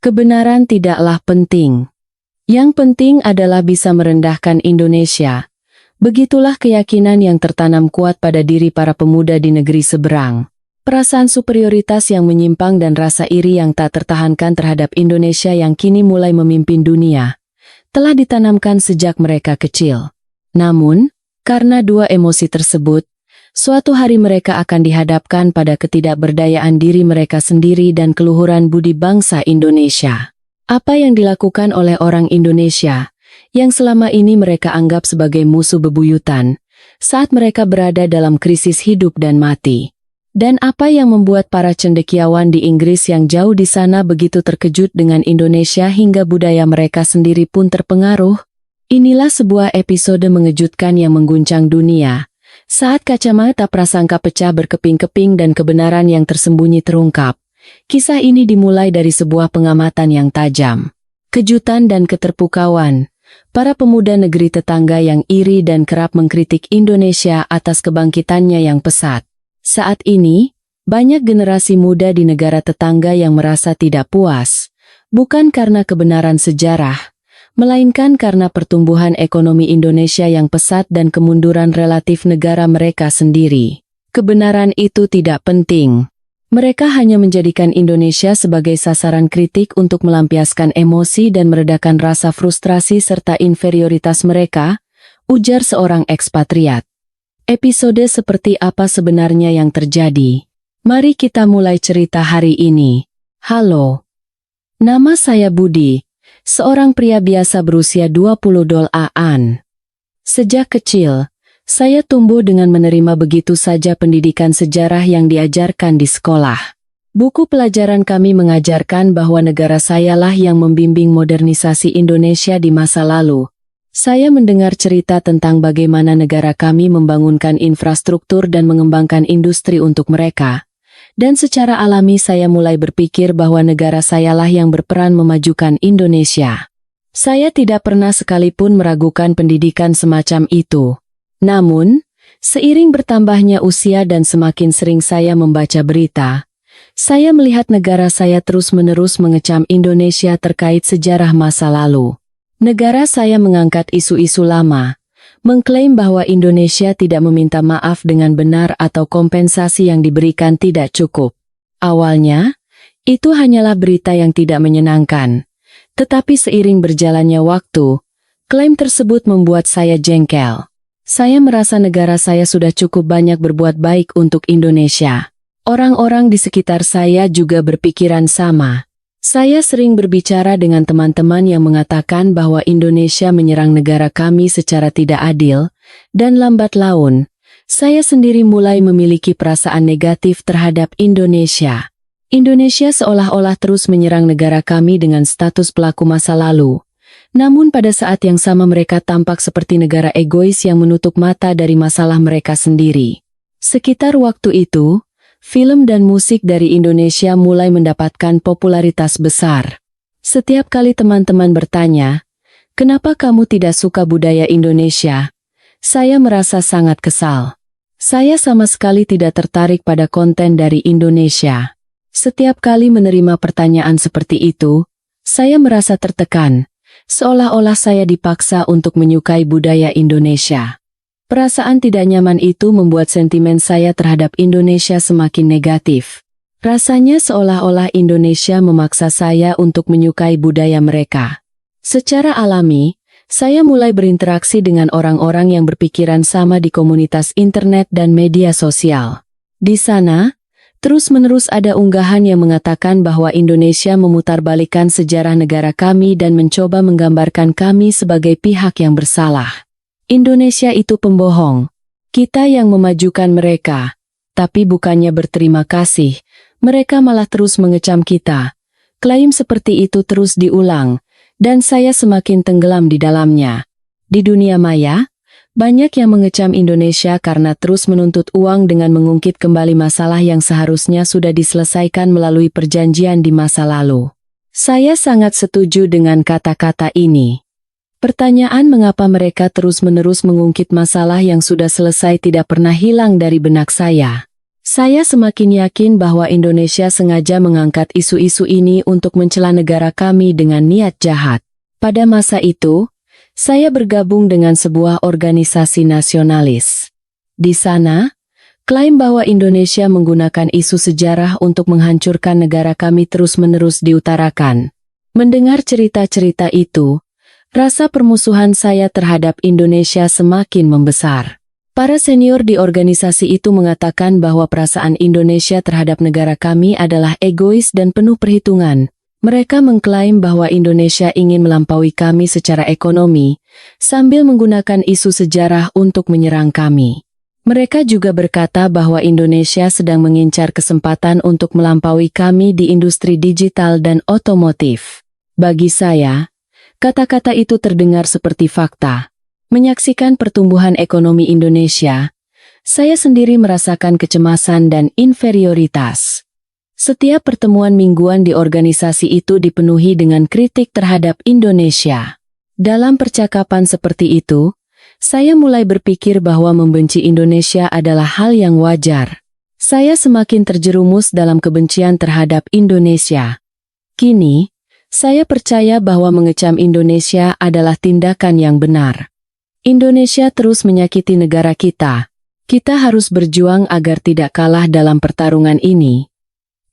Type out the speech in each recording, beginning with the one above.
Kebenaran tidaklah penting. Yang penting adalah bisa merendahkan Indonesia. Begitulah keyakinan yang tertanam kuat pada diri para pemuda di negeri seberang. Perasaan superioritas yang menyimpang dan rasa iri yang tak tertahankan terhadap Indonesia yang kini mulai memimpin dunia, telah ditanamkan sejak mereka kecil. Namun, karena dua emosi tersebut, suatu hari mereka akan dihadapkan pada ketidakberdayaan diri mereka sendiri dan keluhuran budi bangsa Indonesia. Apa yang dilakukan oleh orang Indonesia, yang selama ini mereka anggap sebagai musuh bebuyutan, saat mereka berada dalam krisis hidup dan mati. Dan apa yang membuat para cendekiawan di Inggris yang jauh di sana begitu terkejut dengan Indonesia hingga budaya mereka sendiri pun terpengaruh? Inilah sebuah episode mengejutkan yang mengguncang dunia. Saat kacamata prasangka pecah berkeping-keping dan kebenaran yang tersembunyi terungkap. Kisah ini dimulai dari sebuah pengamatan yang tajam. Kejutan dan keterpukauan. Para pemuda negeri tetangga yang iri dan kerap mengkritik Indonesia atas kebangkitannya yang pesat. Saat ini, banyak generasi muda di negara tetangga yang merasa tidak puas, bukan karena kebenaran sejarah, melainkan karena pertumbuhan ekonomi Indonesia yang pesat dan kemunduran relatif negara mereka sendiri. Kebenaran itu tidak penting. Mereka hanya menjadikan Indonesia sebagai sasaran kritik untuk melampiaskan emosi dan meredakan rasa frustrasi serta inferioritas mereka, ujar seorang ekspatriat. Episode seperti apa sebenarnya yang terjadi? Mari kita mulai cerita hari ini. Halo. Nama saya Budi, seorang pria biasa berusia 20-an. Sejak kecil, saya tumbuh dengan menerima begitu saja pendidikan sejarah yang diajarkan di sekolah. Buku pelajaran kami mengajarkan bahwa negara sayalah yang membimbing modernisasi Indonesia di masa lalu. Saya mendengar cerita tentang bagaimana negara kami membangunkan infrastruktur dan mengembangkan industri untuk mereka. Dan secara alami saya mulai berpikir bahwa negara sayalah yang berperan memajukan Indonesia. Saya tidak pernah sekalipun meragukan pendidikan semacam itu. Namun, seiring bertambahnya usia dan semakin sering saya membaca berita, saya melihat negara saya terus-menerus mengecam Indonesia terkait sejarah masa lalu. Negara saya mengangkat isu-isu lama, mengklaim bahwa Indonesia tidak meminta maaf dengan benar atau kompensasi yang diberikan tidak cukup. Awalnya, itu hanyalah berita yang tidak menyenangkan. Tetapi seiring berjalannya waktu, klaim tersebut membuat saya jengkel. Saya merasa negara saya sudah cukup banyak berbuat baik untuk Indonesia. Orang-orang di sekitar saya juga berpikiran sama. Saya sering berbicara dengan teman-teman yang mengatakan bahwa Indonesia menyerang negara kami secara tidak adil, dan lambat laun, saya sendiri mulai memiliki perasaan negatif terhadap Indonesia. Indonesia seolah-olah terus menyerang negara kami dengan status pelaku masa lalu. Namun pada saat yang sama mereka tampak seperti negara egois yang menutup mata dari masalah mereka sendiri. Sekitar waktu itu, film dan musik dari Indonesia mulai mendapatkan popularitas besar. Setiap kali teman-teman bertanya, "Kenapa kamu tidak suka budaya Indonesia?" Saya merasa sangat kesal. Saya sama sekali tidak tertarik pada konten dari Indonesia. Setiap kali menerima pertanyaan seperti itu, saya merasa tertekan, seolah-olah saya dipaksa untuk menyukai budaya Indonesia. Perasaan tidak nyaman itu membuat sentimen saya terhadap Indonesia semakin negatif. Rasanya seolah-olah Indonesia memaksa saya untuk menyukai budaya mereka. Secara alami, saya mulai berinteraksi dengan orang-orang yang berpikiran sama di komunitas internet dan media sosial. Di sana, terus-menerus ada unggahan yang mengatakan bahwa Indonesia memutarbalikkan sejarah negara kami dan mencoba menggambarkan kami sebagai pihak yang bersalah. Indonesia itu pembohong. Kita yang memajukan mereka. Tapi bukannya berterima kasih, mereka malah terus mengecam kita. Klaim seperti itu terus diulang, dan saya semakin tenggelam di dalamnya. Di dunia maya, banyak yang mengecam Indonesia karena terus menuntut uang dengan mengungkit kembali masalah yang seharusnya sudah diselesaikan melalui perjanjian di masa lalu. Saya sangat setuju dengan kata-kata ini. Pertanyaan mengapa mereka terus-menerus mengungkit masalah yang sudah selesai tidak pernah hilang dari benak saya. Saya semakin yakin bahwa Indonesia sengaja mengangkat isu-isu ini untuk mencela negara kami dengan niat jahat. Pada masa itu, saya bergabung dengan sebuah organisasi nasionalis. Di sana, klaim bahwa Indonesia menggunakan isu sejarah untuk menghancurkan negara kami terus-menerus diutarakan. Mendengar cerita-cerita itu, rasa permusuhan saya terhadap Indonesia semakin membesar. Para senior di organisasi itu mengatakan bahwa perasaan Indonesia terhadap negara kami adalah egois dan penuh perhitungan. Mereka mengklaim bahwa Indonesia ingin melampaui kami secara ekonomi, sambil menggunakan isu sejarah untuk menyerang kami. Mereka juga berkata bahwa Indonesia sedang mengincar kesempatan untuk melampaui kami di industri digital dan otomotif. Bagi saya, kata-kata itu terdengar seperti fakta. Menyaksikan pertumbuhan ekonomi Indonesia, saya sendiri merasakan kecemasan dan inferioritas. Setiap pertemuan mingguan di organisasi itu dipenuhi dengan kritik terhadap Indonesia. Dalam percakapan seperti itu, saya mulai berpikir bahwa membenci Indonesia adalah hal yang wajar. Saya semakin terjerumus dalam kebencian terhadap Indonesia. Kini, saya percaya bahwa mengecam Indonesia adalah tindakan yang benar. Indonesia terus menyakiti negara kita. Kita harus berjuang agar tidak kalah dalam pertarungan ini.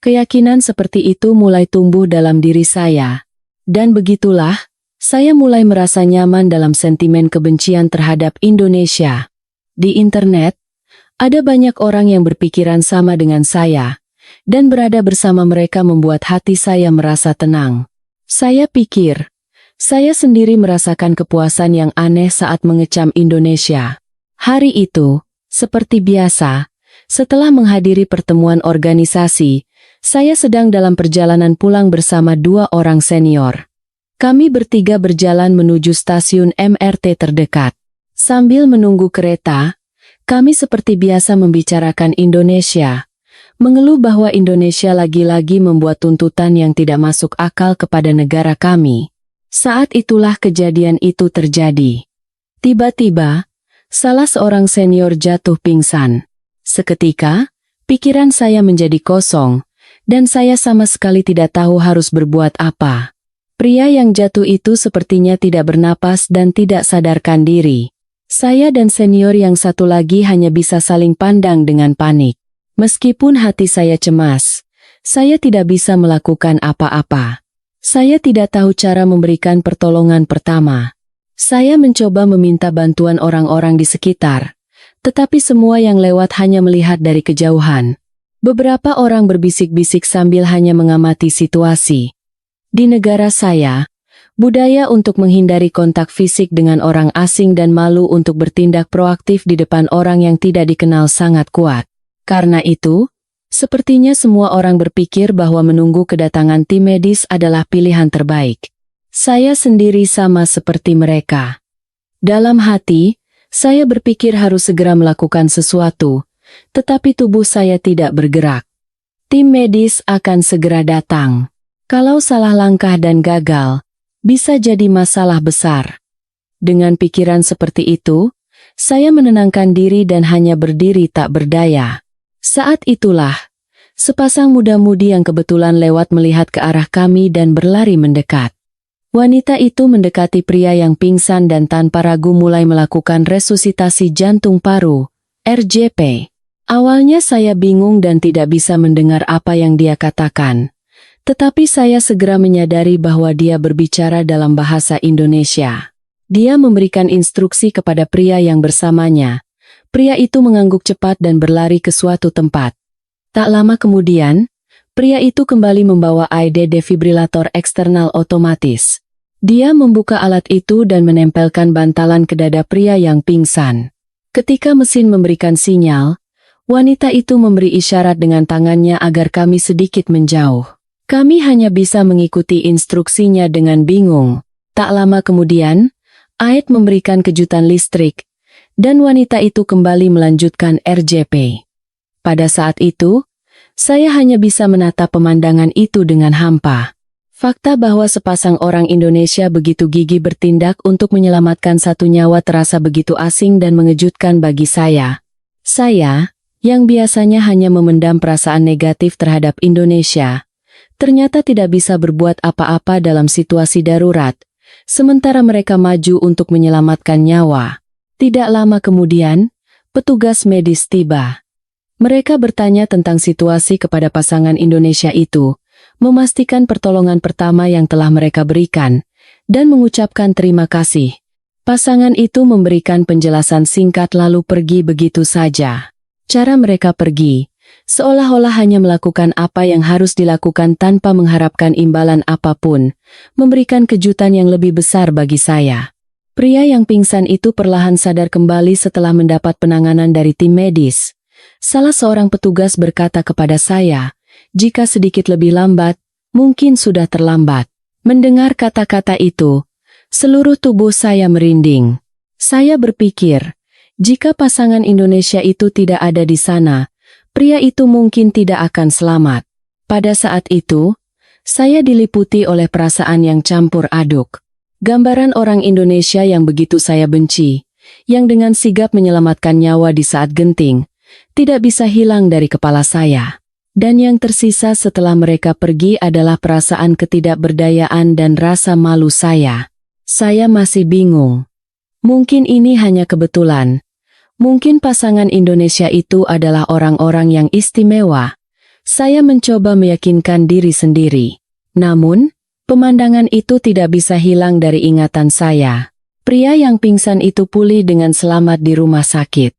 Keyakinan seperti itu mulai tumbuh dalam diri saya. Dan begitulah, saya mulai merasa nyaman dalam sentimen kebencian terhadap Indonesia. Di internet, ada banyak orang yang berpikiran sama dengan saya, dan berada bersama mereka membuat hati saya merasa tenang. Saya pikir, saya sendiri merasakan kepuasan yang aneh saat mengecam Indonesia. Hari itu, seperti biasa, setelah menghadiri pertemuan organisasi, saya sedang dalam perjalanan pulang bersama 2 orang senior. Kami bertiga berjalan menuju stasiun MRT terdekat. Sambil menunggu kereta, kami seperti biasa membicarakan Indonesia, mengeluh bahwa Indonesia lagi-lagi membuat tuntutan yang tidak masuk akal kepada negara kami. Saat itulah kejadian itu terjadi. Tiba-tiba, salah seorang senior jatuh pingsan. Seketika, pikiran saya menjadi kosong, dan saya sama sekali tidak tahu harus berbuat apa. Pria yang jatuh itu sepertinya tidak bernapas dan tidak sadarkan diri. Saya dan senior yang satu lagi hanya bisa saling pandang dengan panik. Meskipun hati saya cemas, saya tidak bisa melakukan apa-apa. Saya tidak tahu cara memberikan pertolongan pertama. Saya mencoba meminta bantuan orang-orang di sekitar, tetapi semua yang lewat hanya melihat dari kejauhan. Beberapa orang berbisik-bisik sambil hanya mengamati situasi. Di negara saya, budaya untuk menghindari kontak fisik dengan orang asing dan malu untuk bertindak proaktif di depan orang yang tidak dikenal sangat kuat. Karena itu, sepertinya semua orang berpikir bahwa menunggu kedatangan tim medis adalah pilihan terbaik. Saya sendiri sama seperti mereka. Dalam hati, saya berpikir harus segera melakukan sesuatu, tetapi tubuh saya tidak bergerak. Tim medis akan segera datang. Kalau salah langkah dan gagal, bisa jadi masalah besar. Dengan pikiran seperti itu, saya menenangkan diri dan hanya berdiri tak berdaya. Saat itulah, sepasang muda-mudi yang kebetulan lewat melihat ke arah kami dan berlari mendekat. Wanita itu mendekati pria yang pingsan dan tanpa ragu mulai melakukan resusitasi jantung paru, RJP. Awalnya saya bingung dan tidak bisa mendengar apa yang dia katakan. Tetapi saya segera menyadari bahwa dia berbicara dalam bahasa Indonesia. Dia memberikan instruksi kepada pria yang bersamanya. Pria itu mengangguk cepat dan berlari ke suatu tempat. Tak lama kemudian, pria itu kembali membawa ID defibrilator eksternal otomatis. Dia membuka alat itu dan menempelkan bantalan ke dada pria yang pingsan. Ketika mesin memberikan sinyal, wanita itu memberi isyarat dengan tangannya agar kami sedikit menjauh. Kami hanya bisa mengikuti instruksinya dengan bingung. Tak lama kemudian, Ait memberikan kejutan listrik, dan wanita itu kembali melanjutkan RJP. Pada saat itu, saya hanya bisa menatap pemandangan itu dengan hampa. Fakta bahwa sepasang orang Indonesia begitu gigih bertindak untuk menyelamatkan satu nyawa terasa begitu asing dan mengejutkan bagi saya. Saya, yang biasanya hanya memendam perasaan negatif terhadap Indonesia, ternyata tidak bisa berbuat apa-apa dalam situasi darurat, sementara mereka maju untuk menyelamatkan nyawa. Tidak lama kemudian, petugas medis tiba. Mereka bertanya tentang situasi kepada pasangan Indonesia itu, memastikan pertolongan pertama yang telah mereka berikan, dan mengucapkan terima kasih. Pasangan itu memberikan penjelasan singkat lalu pergi begitu saja. Cara mereka pergi, seolah-olah hanya melakukan apa yang harus dilakukan tanpa mengharapkan imbalan apapun, memberikan kejutan yang lebih besar bagi saya. Pria yang pingsan itu perlahan sadar kembali setelah mendapat penanganan dari tim medis. Salah seorang petugas berkata kepada saya, jika sedikit lebih lambat, mungkin sudah terlambat. Mendengar kata-kata itu, seluruh tubuh saya merinding. Saya berpikir, jika pasangan Indonesia itu tidak ada di sana, pria itu mungkin tidak akan selamat. Pada saat itu, saya diliputi oleh perasaan yang campur aduk. Gambaran orang Indonesia yang begitu saya benci, yang dengan sigap menyelamatkan nyawa di saat genting, tidak bisa hilang dari kepala saya. Dan yang tersisa setelah mereka pergi adalah perasaan ketidakberdayaan dan rasa malu saya. Saya masih bingung. Mungkin ini hanya kebetulan. Mungkin pasangan Indonesia itu adalah orang-orang yang istimewa. Saya mencoba meyakinkan diri sendiri. Namun, pemandangan itu tidak bisa hilang dari ingatan saya. Pria yang pingsan itu pulih dengan selamat di rumah sakit.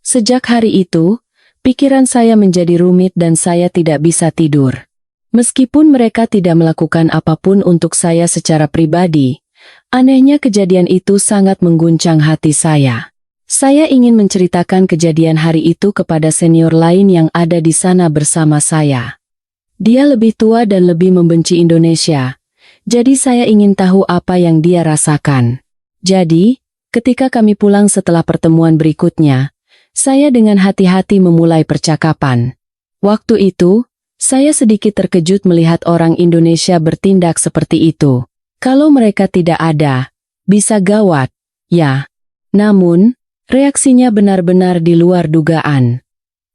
Sejak hari itu, pikiran saya menjadi rumit dan saya tidak bisa tidur. Meskipun mereka tidak melakukan apapun untuk saya secara pribadi, anehnya kejadian itu sangat mengguncang hati saya. Saya ingin menceritakan kejadian hari itu kepada senior lain yang ada di sana bersama saya. Dia lebih tua dan lebih membenci Indonesia, jadi saya ingin tahu apa yang dia rasakan. Jadi, ketika kami pulang setelah pertemuan berikutnya, saya dengan hati-hati memulai percakapan. Waktu itu, saya sedikit terkejut melihat orang Indonesia bertindak seperti itu. Kalau mereka tidak ada, bisa gawat, ya. Namun, reaksinya benar-benar di luar dugaan.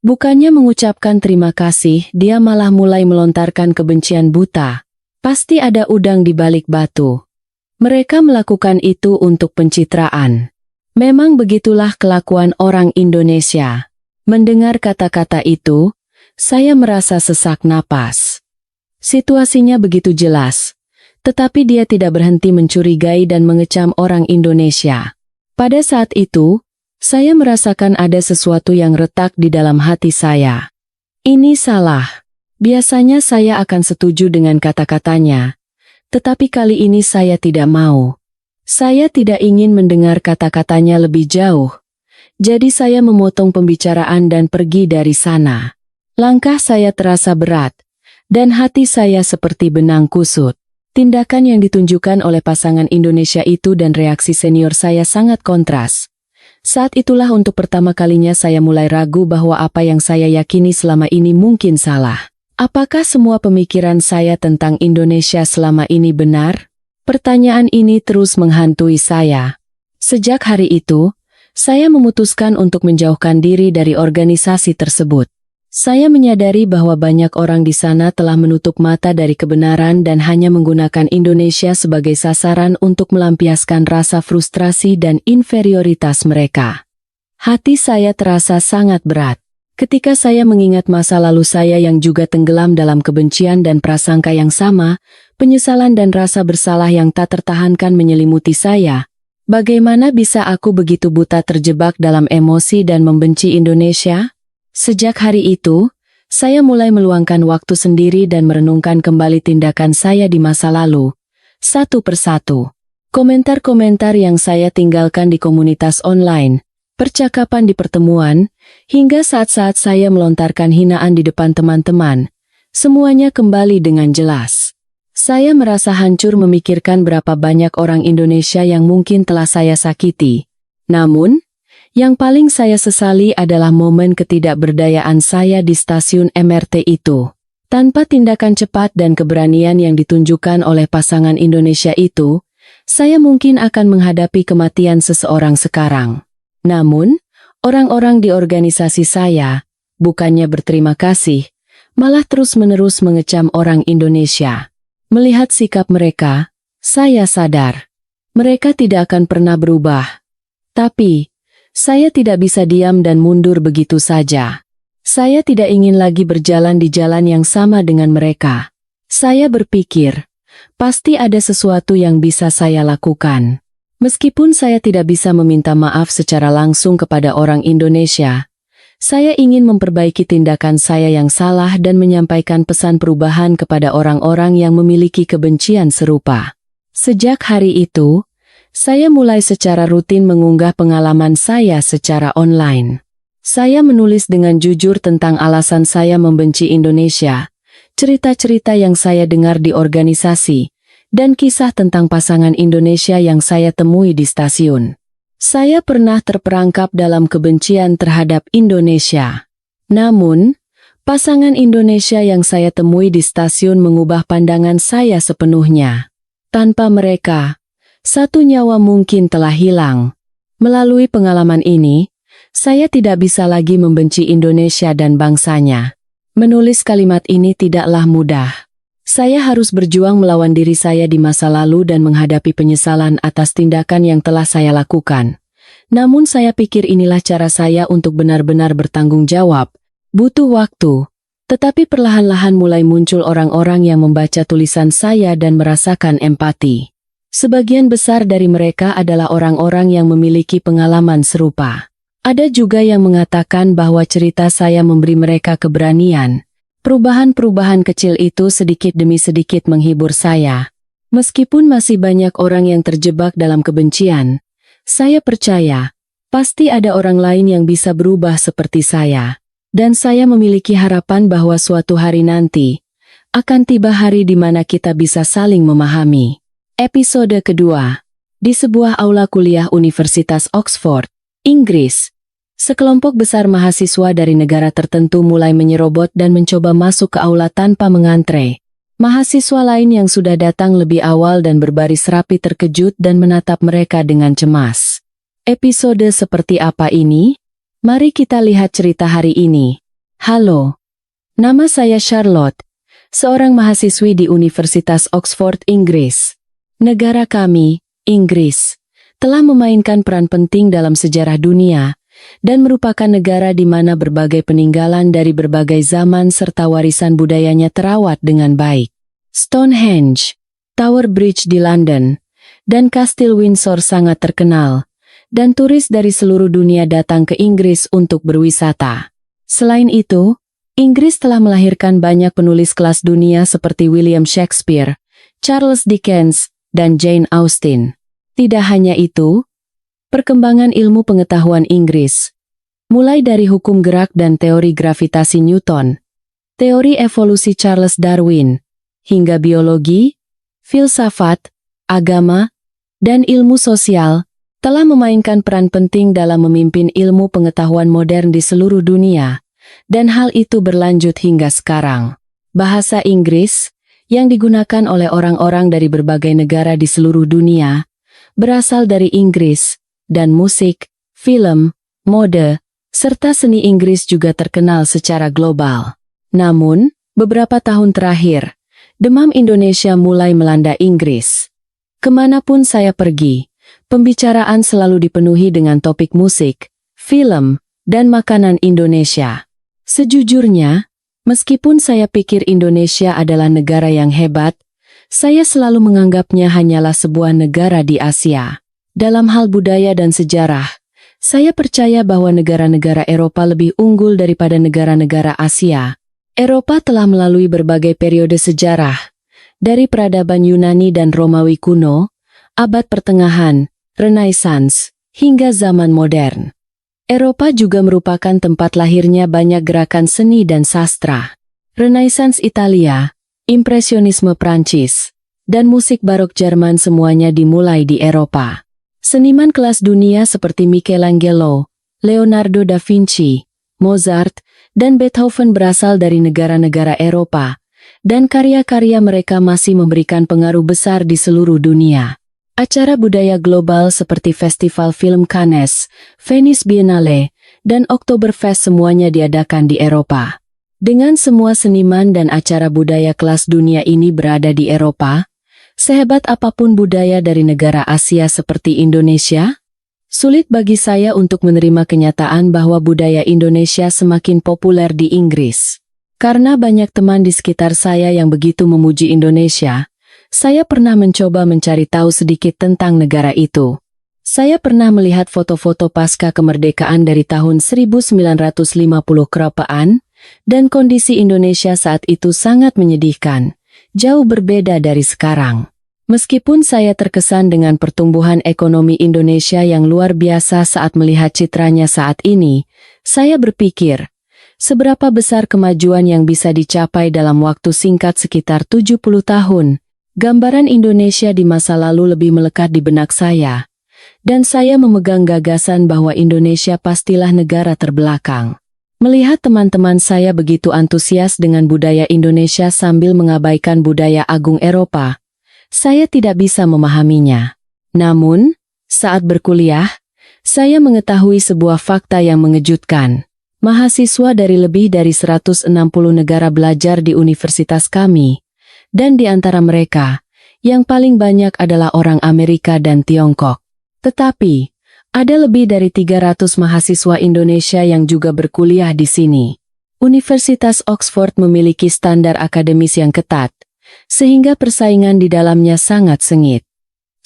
Bukannya mengucapkan terima kasih, dia malah mulai melontarkan kebencian buta. Pasti ada udang di balik batu. Mereka melakukan itu untuk pencitraan. Memang begitulah kelakuan orang Indonesia. Mendengar kata-kata itu, saya merasa sesak napas. Situasinya begitu jelas, tetapi dia tidak berhenti mencurigai dan mengecam orang Indonesia. Pada saat itu, saya merasakan ada sesuatu yang retak di dalam hati saya. Ini salah. Biasanya saya akan setuju dengan kata-katanya, tetapi kali ini saya tidak mau. Saya tidak ingin mendengar kata-katanya lebih jauh. Jadi saya memotong pembicaraan dan pergi dari sana. Langkah saya terasa berat, dan hati saya seperti benang kusut. Tindakan yang ditunjukkan oleh pasangan Indonesia itu dan reaksi senior saya sangat kontras. Saat itulah untuk pertama kalinya saya mulai ragu bahwa apa yang saya yakini selama ini mungkin salah. Apakah semua pemikiran saya tentang Indonesia selama ini benar? Pertanyaan ini terus menghantui saya. Sejak hari itu, saya memutuskan untuk menjauhkan diri dari organisasi tersebut. Saya menyadari bahwa banyak orang di sana telah menutup mata dari kebenaran dan hanya menggunakan Indonesia sebagai sasaran untuk melampiaskan rasa frustrasi dan inferioritas mereka. Hati saya terasa sangat berat. Ketika saya mengingat masa lalu saya yang juga tenggelam dalam kebencian dan prasangka yang sama, penyesalan dan rasa bersalah yang tak tertahankan menyelimuti saya. Bagaimana bisa aku begitu buta terjebak dalam emosi dan membenci Indonesia? Sejak hari itu, saya mulai meluangkan waktu sendiri dan merenungkan kembali tindakan saya di masa lalu, satu persatu. Komentar-komentar yang saya tinggalkan di komunitas online, percakapan di pertemuan, hingga saat-saat saya melontarkan hinaan di depan teman-teman, semuanya kembali dengan jelas. Saya merasa hancur memikirkan berapa banyak orang Indonesia yang mungkin telah saya sakiti. Namun, yang paling saya sesali adalah momen ketidakberdayaan saya di stasiun MRT itu. Tanpa tindakan cepat dan keberanian yang ditunjukkan oleh pasangan Indonesia itu, saya mungkin akan menghadapi kematian seseorang sekarang. Namun, orang-orang di organisasi saya, bukannya berterima kasih, malah terus-menerus mengecam orang Indonesia. Melihat sikap mereka, saya sadar mereka tidak akan pernah berubah. Tapi, saya tidak bisa diam dan mundur begitu saja. Saya tidak ingin lagi berjalan di jalan yang sama dengan mereka. Saya berpikir, pasti ada sesuatu yang bisa saya lakukan. Meskipun saya tidak bisa meminta maaf secara langsung kepada orang Indonesia, saya ingin memperbaiki tindakan saya yang salah dan menyampaikan pesan perubahan kepada orang-orang yang memiliki kebencian serupa. Sejak hari itu, saya mulai secara rutin mengunggah pengalaman saya secara online. Saya menulis dengan jujur tentang alasan saya membenci Indonesia, cerita-cerita yang saya dengar di organisasi, dan kisah tentang pasangan Indonesia yang saya temui di stasiun. Saya pernah terperangkap dalam kebencian terhadap Indonesia. Namun, pasangan Indonesia yang saya temui di stasiun mengubah pandangan saya sepenuhnya. Tanpa mereka, satu nyawa mungkin telah hilang. Melalui pengalaman ini, saya tidak bisa lagi membenci Indonesia dan bangsanya. Menulis kalimat ini tidaklah mudah. Saya harus berjuang melawan diri saya di masa lalu dan menghadapi penyesalan atas tindakan yang telah saya lakukan. Namun saya pikir inilah cara saya untuk benar-benar bertanggung jawab. Butuh waktu. Tetapi perlahan-lahan mulai muncul orang-orang yang membaca tulisan saya dan merasakan empati. Sebagian besar dari mereka adalah orang-orang yang memiliki pengalaman serupa. Ada juga yang mengatakan bahwa cerita saya memberi mereka keberanian. Perubahan-perubahan kecil itu sedikit demi sedikit menghibur saya. Meskipun masih banyak orang yang terjebak dalam kebencian, saya percaya, pasti ada orang lain yang bisa berubah seperti saya. Dan saya memiliki harapan bahwa suatu hari nanti, akan tiba hari di mana kita bisa saling memahami. Episode kedua. Di sebuah aula kuliah Universitas Oxford, Inggris, sekelompok besar mahasiswa dari negara tertentu mulai menyerobot dan mencoba masuk ke aula tanpa mengantre. Mahasiswa lain yang sudah datang lebih awal dan berbaris rapi terkejut dan menatap mereka dengan cemas. Episode seperti apa ini? Mari kita lihat cerita hari ini. Halo, nama saya Charlotte, seorang mahasiswi di Universitas Oxford, Inggris. Negara kami, Inggris, telah memainkan peran penting dalam sejarah dunia dan merupakan negara di mana berbagai peninggalan dari berbagai zaman serta warisan budayanya terawat dengan baik. Stonehenge, Tower Bridge di London, dan Kastil Windsor sangat terkenal, dan turis dari seluruh dunia datang ke Inggris untuk berwisata. Selain itu, Inggris telah melahirkan banyak penulis kelas dunia seperti William Shakespeare, Charles Dickens, dan Jane Austen. Tidak hanya itu, perkembangan ilmu pengetahuan Inggris, mulai dari hukum gerak dan teori gravitasi Newton, teori evolusi Charles Darwin, hingga biologi, filsafat, agama, dan ilmu sosial, telah memainkan peran penting dalam memimpin ilmu pengetahuan modern di seluruh dunia, dan hal itu berlanjut hingga sekarang. Bahasa Inggris, yang digunakan oleh orang-orang dari berbagai negara di seluruh dunia, berasal dari Inggris, dan musik, film, mode, serta seni Inggris juga terkenal secara global. Namun, beberapa tahun terakhir, demam Indonesia mulai melanda Inggris. Kemanapun saya pergi, pembicaraan selalu dipenuhi dengan topik musik, film, dan makanan Indonesia. Sejujurnya, meskipun saya pikir Indonesia adalah negara yang hebat, saya selalu menganggapnya hanyalah sebuah negara di Asia. Dalam hal budaya dan sejarah, saya percaya bahwa negara-negara Eropa lebih unggul daripada negara-negara Asia. Eropa telah melalui berbagai periode sejarah, dari peradaban Yunani dan Romawi kuno, abad pertengahan, Renaissance, hingga zaman modern. Eropa juga merupakan tempat lahirnya banyak gerakan seni dan sastra. Renaissance Italia, Impresionisme Prancis, dan musik barok Jerman semuanya dimulai di Eropa. Seniman kelas dunia seperti Michelangelo, Leonardo da Vinci, Mozart, dan Beethoven berasal dari negara-negara Eropa, dan karya-karya mereka masih memberikan pengaruh besar di seluruh dunia. Acara budaya global seperti Festival Film Cannes, Venice Biennale, dan Oktoberfest semuanya diadakan di Eropa. Dengan semua seniman dan acara budaya kelas dunia ini berada di Eropa, sehebat apapun budaya dari negara Asia seperti Indonesia, sulit bagi saya untuk menerima kenyataan bahwa budaya Indonesia semakin populer di Inggris. Karena banyak teman di sekitar saya yang begitu memuji Indonesia, saya pernah mencoba mencari tahu sedikit tentang negara itu. Saya pernah melihat foto-foto pasca kemerdekaan dari tahun 1950 keropaan, dan kondisi Indonesia saat itu sangat menyedihkan, jauh berbeda dari sekarang. Meskipun saya terkesan dengan pertumbuhan ekonomi Indonesia yang luar biasa saat melihat citranya saat ini, saya berpikir, seberapa besar kemajuan yang bisa dicapai dalam waktu singkat sekitar 70 tahun. Gambaran Indonesia di masa lalu lebih melekat di benak saya. Dan saya memegang gagasan bahwa Indonesia pastilah negara terbelakang. Melihat teman-teman saya begitu antusias dengan budaya Indonesia sambil mengabaikan budaya agung Eropa, saya tidak bisa memahaminya. Namun, saat berkuliah, saya mengetahui sebuah fakta yang mengejutkan. Mahasiswa dari lebih dari 160 negara belajar di universitas kami, dan di antara mereka, yang paling banyak adalah orang Amerika dan Tiongkok. Tetapi, ada lebih dari 300 mahasiswa Indonesia yang juga berkuliah di sini. Universitas Oxford memiliki standar akademis yang ketat, sehingga persaingan di dalamnya sangat sengit.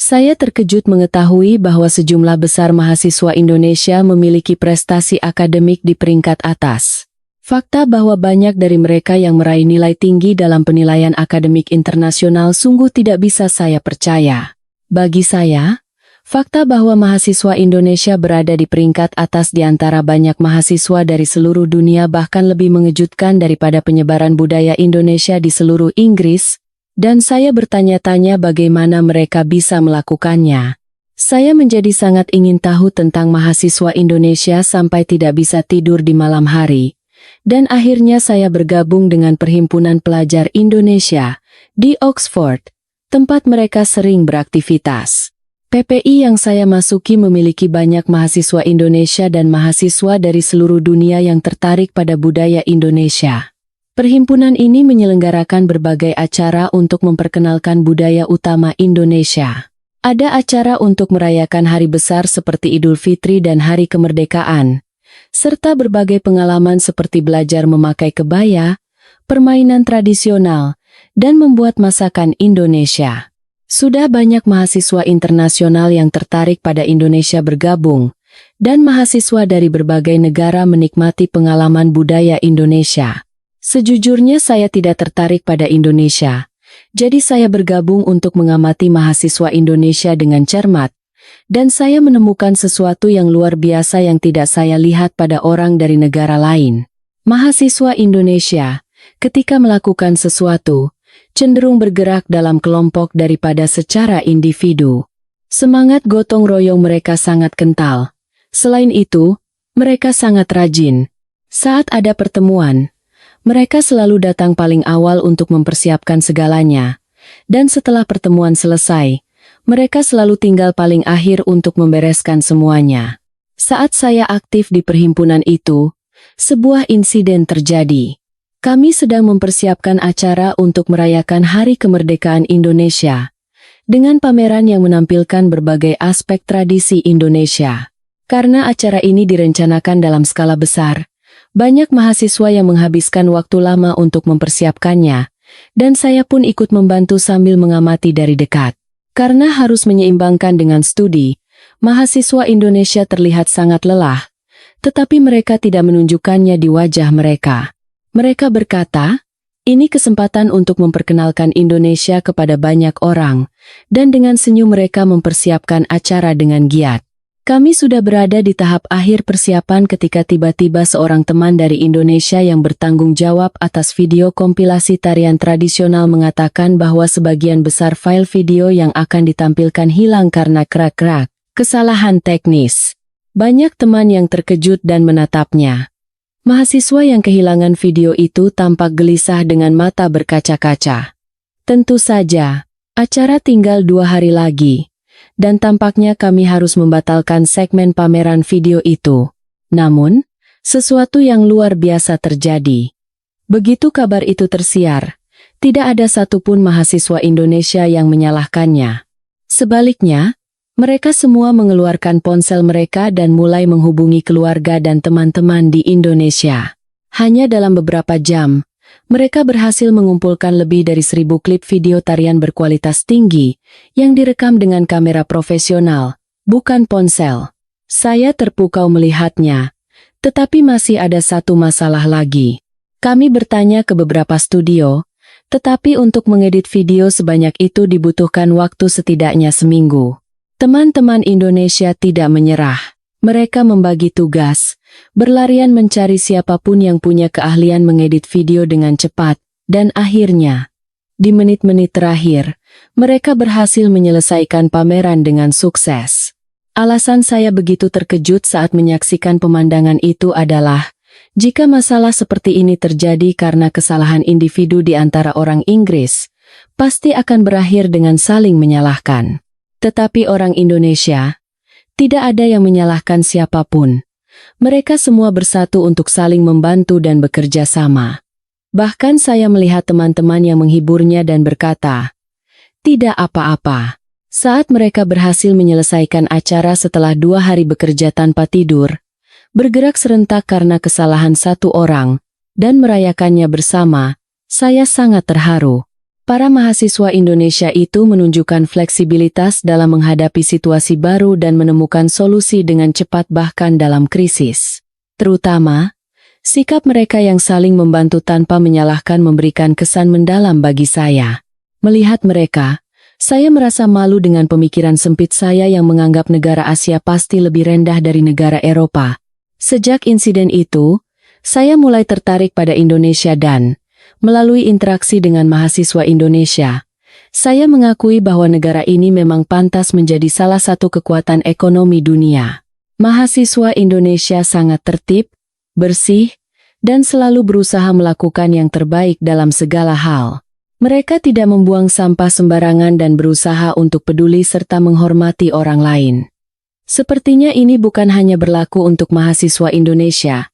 Saya terkejut mengetahui bahwa sejumlah besar mahasiswa Indonesia memiliki prestasi akademik di peringkat atas. Fakta bahwa banyak dari mereka yang meraih nilai tinggi dalam penilaian akademik internasional sungguh tidak bisa saya percaya. Bagi saya, fakta bahwa mahasiswa Indonesia berada di peringkat atas di antara banyak mahasiswa dari seluruh dunia bahkan lebih mengejutkan daripada penyebaran budaya Indonesia di seluruh Inggris, dan saya bertanya-tanya bagaimana mereka bisa melakukannya. Saya menjadi sangat ingin tahu tentang mahasiswa Indonesia sampai tidak bisa tidur di malam hari, dan akhirnya saya bergabung dengan Perhimpunan Pelajar Indonesia di Oxford, tempat mereka sering beraktivitas. PPI yang saya masuki memiliki banyak mahasiswa Indonesia dan mahasiswa dari seluruh dunia yang tertarik pada budaya Indonesia. Perhimpunan ini menyelenggarakan berbagai acara untuk memperkenalkan budaya utama Indonesia. Ada acara untuk merayakan hari besar seperti Idul Fitri dan Hari Kemerdekaan, serta berbagai pengalaman seperti belajar memakai kebaya, permainan tradisional, dan membuat masakan Indonesia. Sudah banyak mahasiswa internasional yang tertarik pada Indonesia bergabung, dan mahasiswa dari berbagai negara menikmati pengalaman budaya Indonesia. Sejujurnya saya tidak tertarik pada Indonesia, jadi saya bergabung untuk mengamati mahasiswa Indonesia dengan cermat, dan saya menemukan sesuatu yang luar biasa yang tidak saya lihat pada orang dari negara lain. Mahasiswa Indonesia, ketika melakukan sesuatu, cenderung bergerak dalam kelompok daripada secara individu. Semangat gotong royong mereka sangat kental. Selain itu, mereka sangat rajin. Saat ada pertemuan, mereka selalu datang paling awal untuk mempersiapkan segalanya. Dan setelah pertemuan selesai, mereka selalu tinggal paling akhir untuk membereskan semuanya. Saat saya aktif di perhimpunan itu, sebuah insiden terjadi. Kami sedang mempersiapkan acara untuk merayakan Hari Kemerdekaan Indonesia, dengan pameran yang menampilkan berbagai aspek tradisi Indonesia. Karena acara ini direncanakan dalam skala besar, banyak mahasiswa yang menghabiskan waktu lama untuk mempersiapkannya, dan saya pun ikut membantu sambil mengamati dari dekat. Karena harus menyeimbangkan dengan studi, mahasiswa Indonesia terlihat sangat lelah, tetapi mereka tidak menunjukkannya di wajah mereka. Mereka berkata, ini kesempatan untuk memperkenalkan Indonesia kepada banyak orang, dan dengan senyum mereka mempersiapkan acara dengan giat. Kami sudah berada di tahap akhir persiapan ketika tiba-tiba seorang teman dari Indonesia yang bertanggung jawab atas video kompilasi tarian tradisional mengatakan bahwa sebagian besar file video yang akan ditampilkan hilang karena krak-krak, kesalahan teknis. Banyak teman yang terkejut dan menatapnya. Mahasiswa yang kehilangan video itu tampak gelisah dengan mata berkaca-kaca. Tentu saja, acara tinggal 2 hari lagi, dan tampaknya kami harus membatalkan segmen pameran video itu. Namun, Sesuatu yang luar biasa terjadi. Begitu kabar itu tersiar, tidak ada satupun mahasiswa Indonesia yang menyalahkannya. Sebaliknya, mereka semua mengeluarkan ponsel mereka dan mulai menghubungi keluarga dan teman-teman di Indonesia. Hanya dalam beberapa jam, mereka berhasil mengumpulkan lebih dari 1.000 klip video tarian berkualitas tinggi yang direkam dengan kamera profesional, bukan ponsel. Saya terpukau melihatnya, tetapi masih ada satu masalah lagi. Kami bertanya ke beberapa studio, tetapi untuk mengedit video sebanyak itu dibutuhkan waktu setidaknya seminggu. Teman-teman Indonesia tidak menyerah. Mereka membagi tugas, berlarian mencari siapapun yang punya keahlian mengedit video dengan cepat, dan akhirnya, di menit-menit terakhir, mereka berhasil menyelesaikan pameran dengan sukses. Alasan saya begitu terkejut saat menyaksikan pemandangan itu adalah, jika masalah seperti ini terjadi karena kesalahan individu di antara orang Inggris, pasti akan berakhir dengan saling menyalahkan. Tetapi orang Indonesia, tidak ada yang menyalahkan siapapun. Mereka semua bersatu untuk saling membantu dan bekerja sama. Bahkan saya melihat teman-teman yang menghiburnya dan berkata, "Tidak apa-apa." Saat mereka berhasil menyelesaikan acara setelah 2 hari bekerja tanpa tidur, bergerak serentak karena kesalahan satu orang, dan merayakannya bersama, saya sangat terharu. Para mahasiswa Indonesia itu menunjukkan fleksibilitas dalam menghadapi situasi baru dan menemukan solusi dengan cepat bahkan dalam krisis. Terutama, sikap mereka yang saling membantu tanpa menyalahkan memberikan kesan mendalam bagi saya. Melihat mereka, saya merasa malu dengan pemikiran sempit saya yang menganggap negara Asia pasti lebih rendah dari negara Eropa. Sejak insiden itu, saya mulai tertarik pada Indonesia dan, melalui interaksi dengan mahasiswa Indonesia, saya mengakui bahwa negara ini memang pantas menjadi salah satu kekuatan ekonomi dunia. Mahasiswa Indonesia sangat tertib, bersih, dan selalu berusaha melakukan yang terbaik dalam segala hal. Mereka tidak membuang sampah sembarangan dan berusaha untuk peduli serta menghormati orang lain. Sepertinya ini bukan hanya berlaku untuk mahasiswa Indonesia,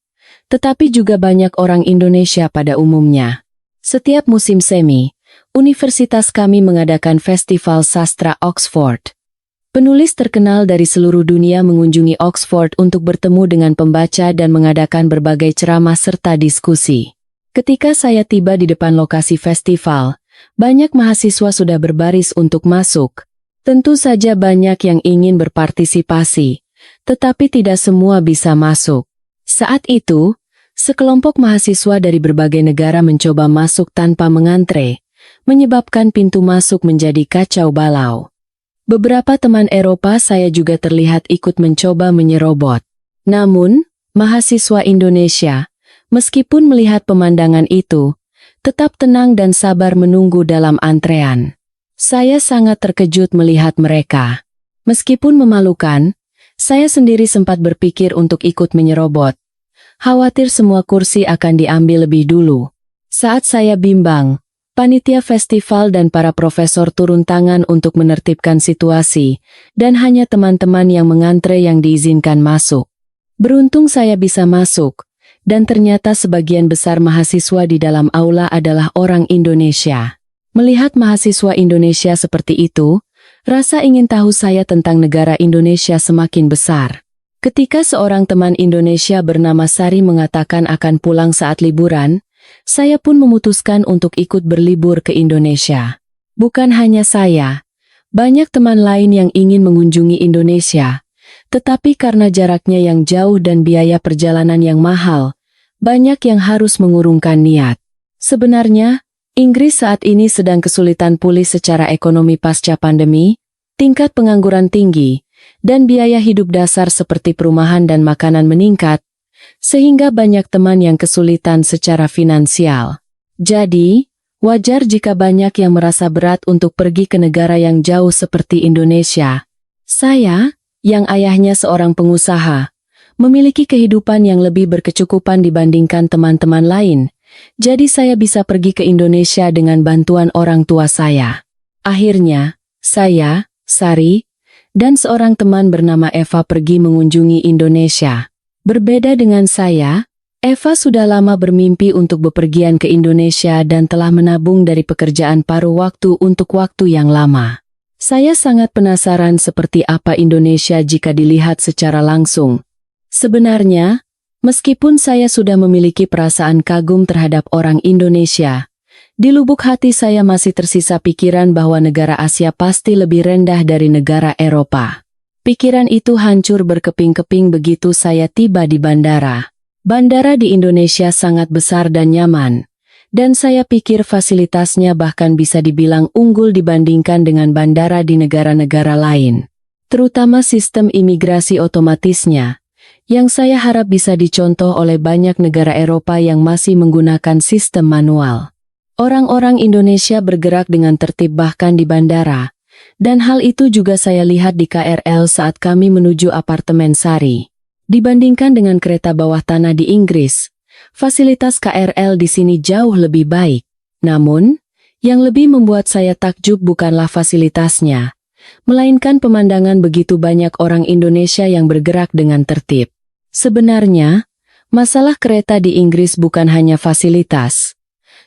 tetapi juga banyak orang Indonesia pada umumnya. Setiap musim semi, universitas kami mengadakan Festival Sastra Oxford. Penulis terkenal dari seluruh dunia mengunjungi Oxford untuk bertemu dengan pembaca dan mengadakan berbagai ceramah serta diskusi. Ketika saya tiba di depan lokasi festival, banyak mahasiswa sudah berbaris untuk masuk. Tentu saja banyak yang ingin berpartisipasi, tetapi tidak semua bisa masuk. Saat itu, sekelompok mahasiswa dari berbagai negara mencoba masuk tanpa mengantre, menyebabkan pintu masuk menjadi kacau balau. Beberapa teman Eropa saya juga terlihat ikut mencoba menyerobot. Namun, mahasiswa Indonesia, meskipun melihat pemandangan itu, tetap tenang dan sabar menunggu dalam antrean. Saya sangat terkejut melihat mereka. Meskipun memalukan, saya sendiri sempat berpikir untuk ikut menyerobot. Khawatir semua kursi akan diambil lebih dulu. Saat saya bimbang, panitia festival dan para profesor turun tangan untuk menertibkan situasi, dan hanya teman-teman yang mengantre yang diizinkan masuk. Beruntung saya bisa masuk, dan ternyata sebagian besar mahasiswa di dalam aula adalah orang Indonesia. Melihat mahasiswa Indonesia seperti itu, rasa ingin tahu saya tentang negara Indonesia semakin besar. Ketika seorang teman Indonesia bernama Sari mengatakan akan pulang saat liburan, saya pun memutuskan untuk ikut berlibur ke Indonesia. Bukan hanya saya, banyak teman lain yang ingin mengunjungi Indonesia, tetapi karena jaraknya yang jauh dan biaya perjalanan yang mahal, banyak yang harus mengurungkan niat. Sebenarnya, Inggris saat ini sedang kesulitan pulih secara ekonomi pasca pandemi, tingkat pengangguran tinggi, dan biaya hidup dasar seperti perumahan dan makanan meningkat, sehingga banyak teman yang kesulitan secara finansial. Jadi, wajar jika banyak yang merasa berat untuk pergi ke negara yang jauh seperti Indonesia. Saya, yang ayahnya seorang pengusaha, memiliki kehidupan yang lebih berkecukupan dibandingkan teman-teman lain. Jadi saya bisa pergi ke Indonesia dengan bantuan orang tua saya. Akhirnya, saya, Sari, dan seorang teman bernama Eva pergi mengunjungi Indonesia. Berbeda dengan saya, Eva sudah lama bermimpi untuk bepergian ke Indonesia dan telah menabung dari pekerjaan paruh waktu untuk waktu yang lama. Saya sangat penasaran seperti apa Indonesia jika dilihat secara langsung. Sebenarnya, meskipun saya sudah memiliki perasaan kagum terhadap orang Indonesia, di lubuk hati saya masih tersisa pikiran bahwa negara Asia pasti lebih rendah dari negara Eropa. Pikiran itu hancur berkeping-keping begitu saya tiba di bandara. Bandara di Indonesia sangat besar dan nyaman, dan saya pikir fasilitasnya bahkan bisa dibilang unggul dibandingkan dengan bandara di negara-negara lain. Terutama sistem imigrasi otomatisnya, yang saya harap bisa dicontoh oleh banyak negara Eropa yang masih menggunakan sistem manual. Orang-orang Indonesia bergerak dengan tertib bahkan di bandara. Dan hal itu juga saya lihat di KRL saat kami menuju apartemen Sari. Dibandingkan dengan kereta bawah tanah di Inggris, fasilitas KRL di sini jauh lebih baik. Namun, yang lebih membuat saya takjub bukanlah fasilitasnya, melainkan pemandangan begitu banyak orang Indonesia yang bergerak dengan tertib. Sebenarnya, masalah kereta di Inggris bukan hanya fasilitas,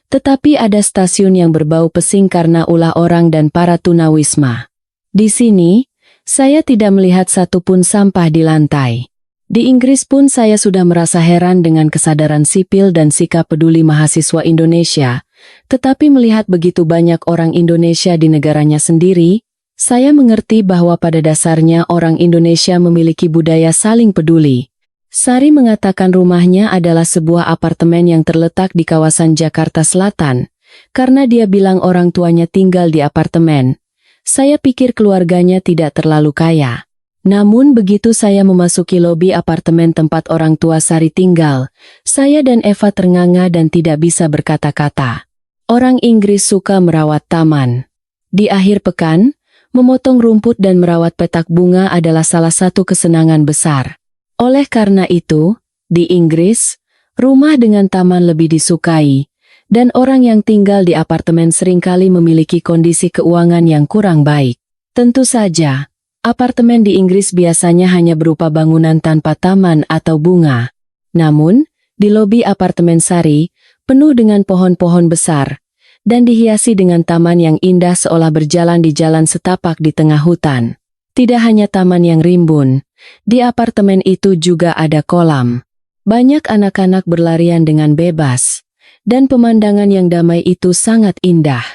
tetapi ada stasiun yang berbau pesing karena ulah orang dan para tunawisma. Di sini, saya tidak melihat satupun sampah di lantai. Di Inggris pun saya sudah merasa heran dengan kesadaran sipil dan sikap peduli mahasiswa Indonesia, tetapi melihat begitu banyak orang Indonesia di negaranya sendiri, saya mengerti bahwa pada dasarnya orang Indonesia memiliki budaya saling peduli. Sari mengatakan rumahnya adalah sebuah apartemen yang terletak di kawasan Jakarta Selatan, karena dia bilang orang tuanya tinggal di apartemen. Saya pikir keluarganya tidak terlalu kaya. Namun begitu saya memasuki lobi apartemen tempat orang tua Sari tinggal, saya dan Eva ternganga dan tidak bisa berkata-kata. Orang Inggris suka merawat taman. Di akhir pekan, memotong rumput dan merawat petak bunga adalah salah satu kesenangan besar. Oleh karena itu, di Inggris, rumah dengan taman lebih disukai, dan orang yang tinggal di apartemen seringkali memiliki kondisi keuangan yang kurang baik. Tentu saja, apartemen di Inggris biasanya hanya berupa bangunan tanpa taman atau bunga. Namun, di lobi apartemen Sari, penuh dengan pohon-pohon besar, dan dihiasi dengan taman yang indah seolah berjalan di jalan setapak di tengah hutan. Tidak hanya taman yang rimbun, di apartemen itu juga ada kolam. Banyak anak-anak berlarian dengan bebas, dan pemandangan yang damai itu sangat indah.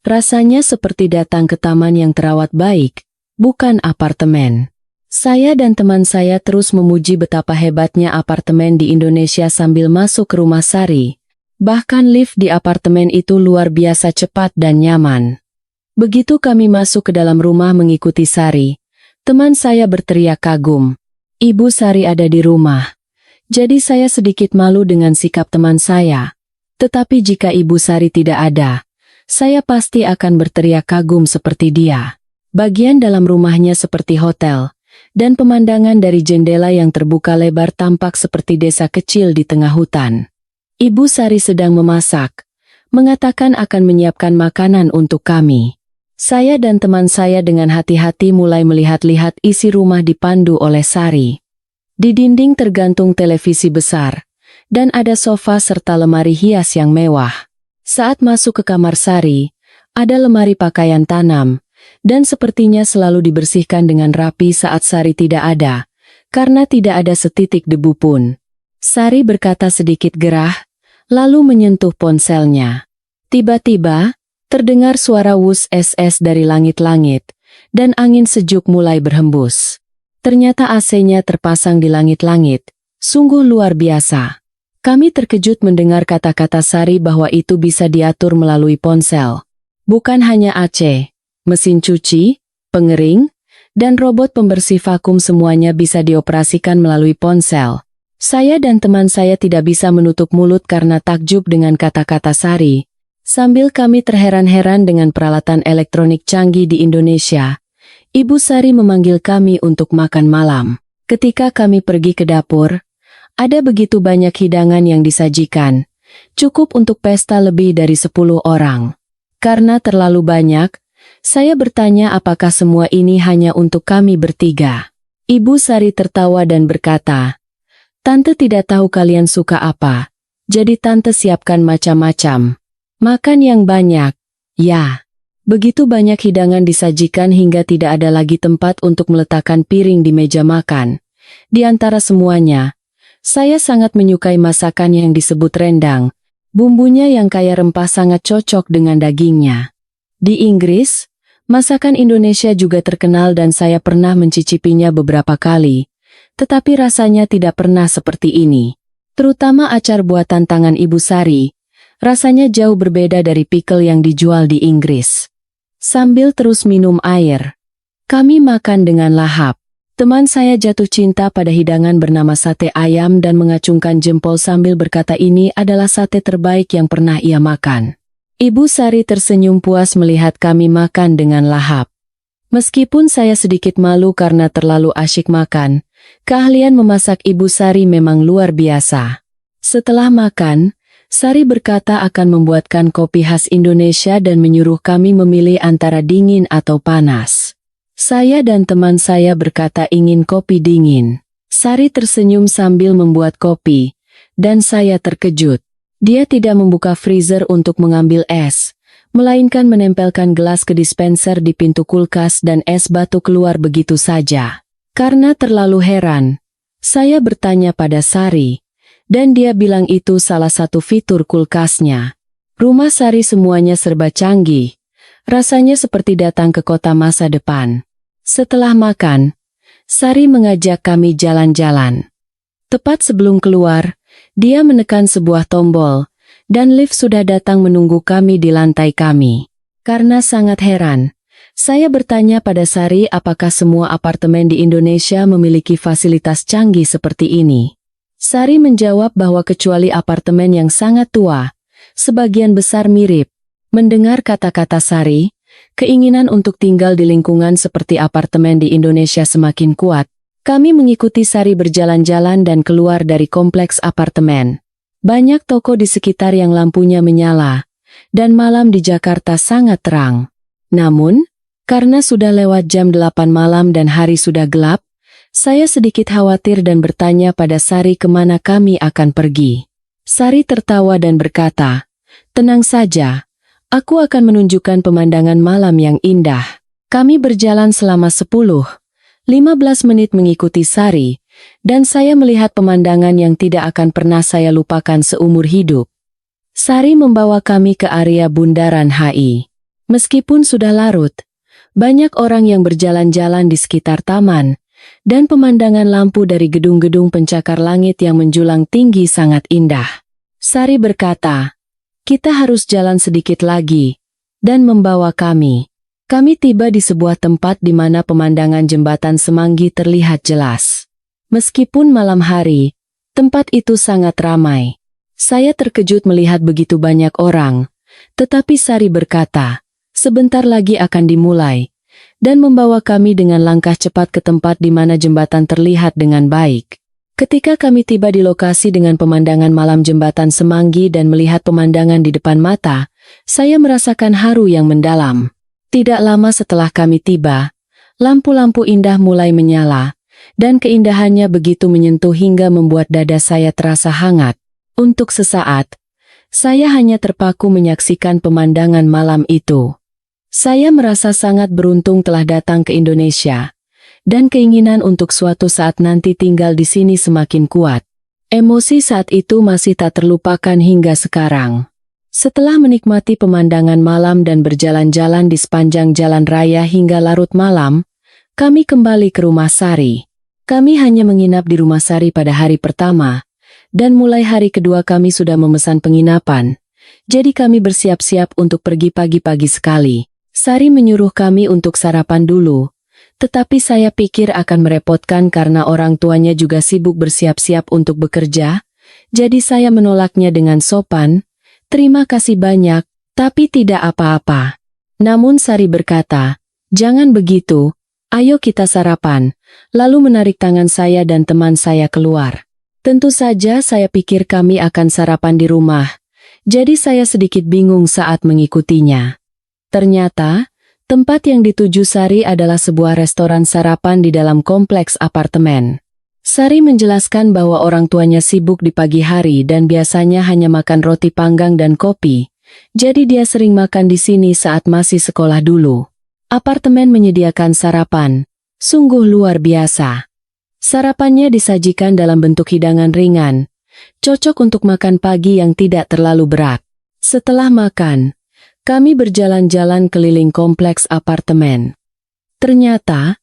Rasanya seperti datang ke taman yang terawat baik, bukan apartemen. Saya dan teman saya terus memuji betapa hebatnya apartemen di Indonesia sambil masuk ke rumah Sari. Bahkan lift di apartemen itu luar biasa cepat dan nyaman. Begitu kami masuk ke dalam rumah mengikuti Sari, teman saya berteriak kagum. Ibu Sari ada di rumah. Jadi saya sedikit malu dengan sikap teman saya. Tetapi jika Ibu Sari tidak ada, saya pasti akan berteriak kagum seperti dia. Bagian dalam rumahnya seperti hotel, dan pemandangan dari jendela yang terbuka lebar tampak seperti desa kecil di tengah hutan. Ibu Sari sedang memasak, mengatakan akan menyiapkan makanan untuk kami. Saya dan teman saya dengan hati-hati mulai melihat-lihat isi rumah dipandu oleh Sari. Di dinding tergantung televisi besar, dan ada sofa serta lemari hias yang mewah. Saat masuk ke kamar Sari, ada lemari pakaian tanam, dan sepertinya selalu dibersihkan dengan rapi saat Sari tidak ada, karena tidak ada setitik debu pun. Sari berkata sedikit gerah, lalu menyentuh ponselnya. Tiba-tiba, terdengar suara wus SS dari langit-langit, dan angin sejuk mulai berhembus. Ternyata AC-nya terpasang di langit-langit, sungguh luar biasa. Kami terkejut mendengar kata-kata Sari bahwa itu bisa diatur melalui ponsel. Bukan hanya AC, mesin cuci, pengering, dan robot pembersih vakum semuanya bisa dioperasikan melalui ponsel. Saya dan teman saya tidak bisa menutup mulut karena takjub dengan kata-kata Sari. Sambil kami terheran-heran dengan peralatan elektronik canggih di Indonesia, Ibu Sari memanggil kami untuk makan malam. Ketika kami pergi ke dapur, ada begitu banyak hidangan yang disajikan, cukup untuk pesta lebih dari 10 orang. Karena terlalu banyak, saya bertanya apakah semua ini hanya untuk kami bertiga. Ibu Sari tertawa dan berkata, Tante tidak tahu kalian suka apa, jadi tante siapkan macam-macam. Makan yang banyak. Ya. Begitu banyak hidangan disajikan hingga tidak ada lagi tempat untuk meletakkan piring di meja makan. Di antara semuanya, saya sangat menyukai masakan yang disebut rendang. Bumbunya yang kaya rempah sangat cocok dengan dagingnya. Di Inggris, masakan Indonesia juga terkenal dan saya pernah mencicipinya beberapa kali. Tetapi rasanya tidak pernah seperti ini. Terutama acar buatan tangan Ibu Sari. Rasanya jauh berbeda dari pickle yang dijual di Inggris. Sambil terus minum air, kami makan dengan lahap. Teman saya jatuh cinta pada hidangan bernama sate ayam dan mengacungkan jempol sambil berkata ini adalah sate terbaik yang pernah ia makan. Ibu Sari tersenyum puas melihat kami makan dengan lahap. Meskipun saya sedikit malu karena terlalu asyik makan, keahlian memasak Ibu Sari memang luar biasa. Setelah makan, Sari berkata akan membuatkan kopi khas Indonesia dan menyuruh kami memilih antara dingin atau panas. Saya dan teman saya berkata ingin kopi dingin. Sari tersenyum sambil membuat kopi, dan saya terkejut. Dia tidak membuka freezer untuk mengambil es, melainkan menempelkan gelas ke dispenser di pintu kulkas dan es batu keluar begitu saja. Karena terlalu heran, saya bertanya pada Sari, dan dia bilang itu salah satu fitur kulkasnya. Rumah Sari semuanya serba canggih, rasanya seperti datang ke kota masa depan. Setelah makan, Sari mengajak kami jalan-jalan. Tepat sebelum keluar, dia menekan sebuah tombol, dan lift sudah datang menunggu kami di lantai kami. Karena sangat heran, saya bertanya pada Sari apakah semua apartemen di Indonesia memiliki fasilitas canggih seperti ini. Sari menjawab bahwa kecuali apartemen yang sangat tua, sebagian besar mirip. Mendengar kata-kata Sari, keinginan untuk tinggal di lingkungan seperti apartemen di Indonesia semakin kuat. Kami mengikuti Sari berjalan-jalan dan keluar dari kompleks apartemen. Banyak toko di sekitar yang lampunya menyala, dan malam di Jakarta sangat terang. Namun, karena sudah lewat jam 8 malam dan hari sudah gelap, saya sedikit khawatir dan bertanya pada Sari kemana kami akan pergi. Sari tertawa dan berkata, "Tenang saja, aku akan menunjukkan pemandangan malam yang indah." Kami berjalan selama 10-15 menit mengikuti Sari, dan saya melihat pemandangan yang tidak akan pernah saya lupakan seumur hidup. Sari membawa kami ke area Bundaran HI. Meskipun sudah larut, banyak orang yang berjalan-jalan di sekitar taman, dan pemandangan lampu dari gedung-gedung pencakar langit yang menjulang tinggi sangat indah. Sari berkata, "Kita harus jalan sedikit lagi," dan membawa kami. Kami tiba di sebuah tempat di mana pemandangan jembatan Semanggi terlihat jelas. Meskipun malam hari, tempat itu sangat ramai. Saya terkejut melihat begitu banyak orang, tetapi Sari berkata, sebentar lagi akan dimulai, dan membawa kami dengan langkah cepat ke tempat di mana jembatan terlihat dengan baik. Ketika kami tiba di lokasi dengan pemandangan malam jembatan Semanggi dan melihat pemandangan di depan mata, saya merasakan haru yang mendalam. Tidak lama setelah kami tiba, lampu-lampu indah mulai menyala, dan keindahannya begitu menyentuh hingga membuat dada saya terasa hangat. Untuk sesaat, saya hanya terpaku menyaksikan pemandangan malam itu. Saya merasa sangat beruntung telah datang ke Indonesia, dan keinginan untuk suatu saat nanti tinggal di sini semakin kuat. Emosi saat itu masih tak terlupakan hingga sekarang. Setelah menikmati pemandangan malam dan berjalan-jalan di sepanjang jalan raya hingga larut malam, kami kembali ke rumah Sari. Kami hanya menginap di rumah Sari pada hari pertama, dan mulai hari kedua kami sudah memesan penginapan. Jadi kami bersiap-siap untuk pergi pagi-pagi sekali. Sari menyuruh kami untuk sarapan dulu, tetapi saya pikir akan merepotkan karena orang tuanya juga sibuk bersiap-siap untuk bekerja, jadi saya menolaknya dengan sopan, "Terima kasih banyak, tapi tidak apa-apa." Namun Sari berkata, "Jangan begitu, ayo kita sarapan," lalu menarik tangan saya dan teman saya keluar. Tentu saja saya pikir kami akan sarapan di rumah, jadi saya sedikit bingung saat mengikutinya. Ternyata, tempat yang dituju Sari adalah sebuah restoran sarapan di dalam kompleks apartemen. Sari menjelaskan bahwa orang tuanya sibuk di pagi hari dan biasanya hanya makan roti panggang dan kopi, jadi dia sering makan di sini saat masih sekolah dulu. Apartemen menyediakan sarapan, sungguh luar biasa. Sarapannya disajikan dalam bentuk hidangan ringan, cocok untuk makan pagi yang tidak terlalu berat. Setelah makan, kami berjalan-jalan keliling kompleks apartemen. Ternyata,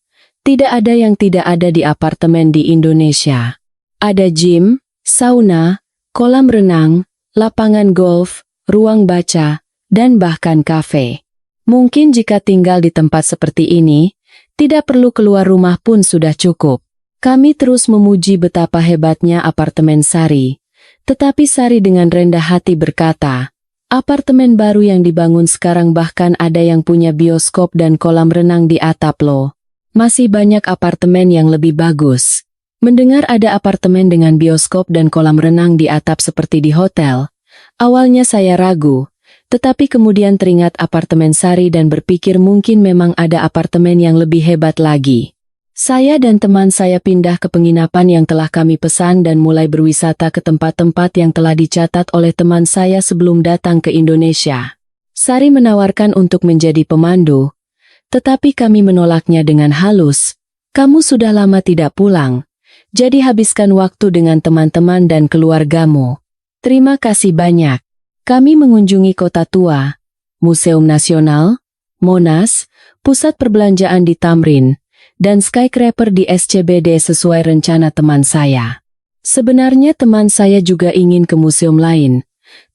tidak ada yang tidak ada di apartemen di Indonesia. Ada gym, sauna, kolam renang, lapangan golf, ruang baca, dan bahkan kafe. Mungkin jika tinggal di tempat seperti ini, tidak perlu keluar rumah pun sudah cukup. Kami terus memuji betapa hebatnya apartemen Sari. Tetapi Sari dengan rendah hati berkata, apartemen baru yang dibangun sekarang bahkan ada yang punya bioskop dan kolam renang di atap loh. Masih banyak apartemen yang lebih bagus. Mendengar ada apartemen dengan bioskop dan kolam renang di atap seperti di hotel, awalnya saya ragu, tetapi kemudian teringat apartemen Sari dan berpikir mungkin memang ada apartemen yang lebih hebat lagi. Saya dan teman saya pindah ke penginapan yang telah kami pesan dan mulai berwisata ke tempat-tempat yang telah dicatat oleh teman saya sebelum datang ke Indonesia. Sari menawarkan untuk menjadi pemandu, tetapi kami menolaknya dengan halus. Kamu sudah lama tidak pulang, jadi habiskan waktu dengan teman-teman dan keluargamu. Terima kasih banyak. Kami mengunjungi Kota Tua, Museum Nasional, Monas, Pusat Perbelanjaan di Tamrin, dan skyscraper di SCBD sesuai rencana teman saya. Sebenarnya teman saya juga ingin ke museum lain,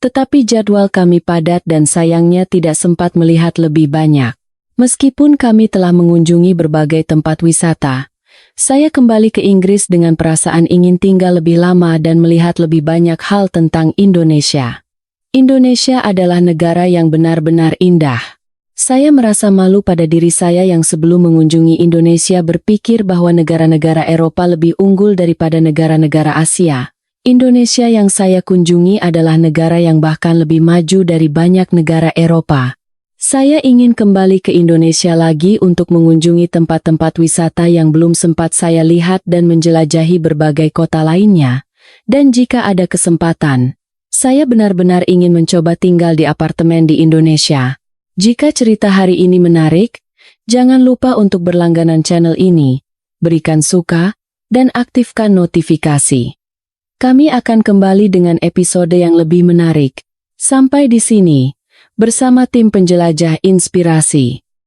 tetapi jadwal kami padat dan sayangnya tidak sempat melihat lebih banyak. Meskipun kami telah mengunjungi berbagai tempat wisata, saya kembali ke Inggris dengan perasaan ingin tinggal lebih lama dan melihat lebih banyak hal tentang Indonesia. Indonesia adalah negara yang benar-benar indah. Saya merasa malu pada diri saya yang sebelum mengunjungi Indonesia berpikir bahwa negara-negara Eropa lebih unggul daripada negara-negara Asia. Indonesia yang saya kunjungi adalah negara yang bahkan lebih maju dari banyak negara Eropa. Saya ingin kembali ke Indonesia lagi untuk mengunjungi tempat-tempat wisata yang belum sempat saya lihat dan menjelajahi berbagai kota lainnya. Dan jika ada kesempatan, saya benar-benar ingin mencoba tinggal di apartemen di Indonesia. Jika cerita hari ini menarik, jangan lupa untuk berlangganan channel ini, berikan suka, dan aktifkan notifikasi. Kami akan kembali dengan episode yang lebih menarik. Sampai di sini. Bersama tim penjelajah inspirasi.